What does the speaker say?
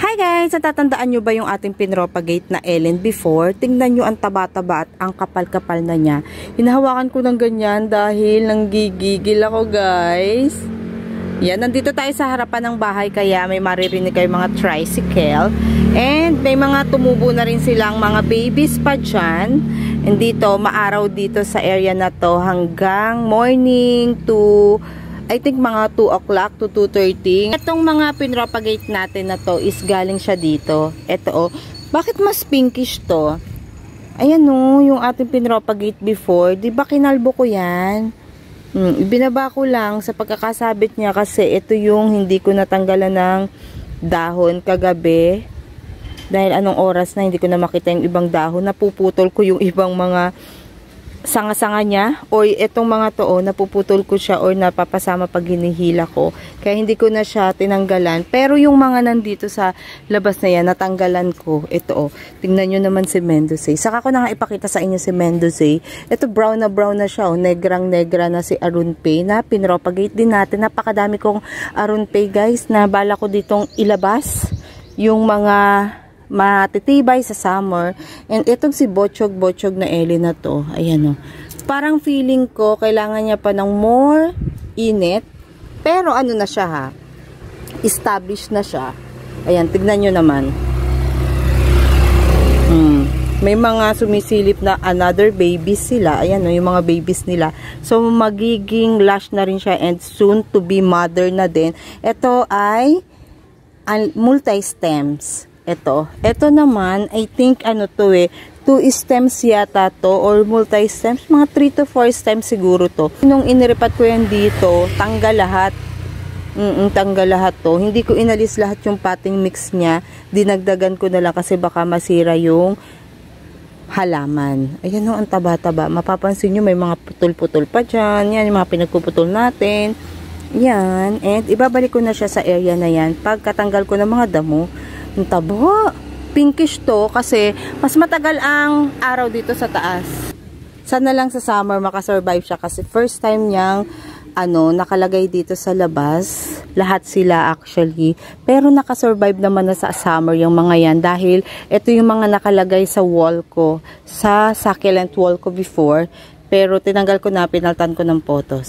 Hi guys! Natatandaan nyo ba yung ating pinropagate na Ellen before? Tingnan nyo ang taba-taba at ang kapal-kapal na niya. Hinahawakan ko ng ganyan dahil nanggigigil ako guys. Yan, nandito tayo sa harapan ng bahay kaya may maririnig kayo mga tricycle. And may mga tumubo na rin silang mga babies pa dyan. And dito, maaraw dito sa area na to hanggang morning to I think mga 2 o'clock to 2:30. Itong mga pinropagate natin na to is galing siya dito. Ito oh. Bakit mas pinkish to? Ayan oh, yung ating pinropagate before. Diba kinalbo ko yan? Binaba ko lang sa pagkakasabit niya kasi ito yung hindi ko natanggalan ng dahon kagabi. Dahil anong oras na hindi ko na makita yung ibang dahon. Napuputol ko yung ibang mga sanga-sanga niya o itong mga to oh, napuputol ko siya or napapasama pag hinihila ko kaya hindi ko na siya tinanggalan, pero yung mga nandito sa labas na yan natanggalan ko. Ito oh, tingnan nyo naman si Mendoza. Saka ko na nga ipakita sa inyo si Mendoza. Ito brown na siya oh, negrang negra na si Arunpay na pinropagate din natin. Napakadami kong Arunpay guys na bala ko ditong ilabas yung mga matitibay sa summer. And itong si Botchog na Ellie na to, ayan o. Parang feeling ko, kailangan niya pa ng more init. Pero ano na siya ha? Established na siya. Ayan, tignan nyo naman. May mga sumisilip na another babies sila. Ayan o, yung mga babies nila. So, magiging lush na rin siya and soon to be mother na din. Ito ay multi-stems. Ito naman, I think ano to 2 stems yata to or multi-stems, mga 3 to 4 stems siguro to. Nung iniripat ko yan dito, tanggal lahat. Tanggal lahat to. Hindi ko inalis lahat yung potting mix niya. Dinagdagan ko na lang kasi baka masira yung halaman. Ayan o, ang taba-taba. Mapapansin nyo may mga putol-putol pa dyan. Yan, yung mga pinagpuputol natin. Yan. And ibabalik ko na siya sa area na yan. Pagkatanggal ko ng mga damo, ang taba. Pinkish to kasi mas matagal ang araw dito sa taas. Sana lang sa summer makasurvive siya kasi first time niyang nakalagay dito sa labas. Lahat sila actually. Pero nakasurvive naman na sa summer yung mga yan dahil ito yung mga nakalagay sa wall ko. Sa succulent wall ko before. Pero tinanggal ko na, pinaltan ko ng photos.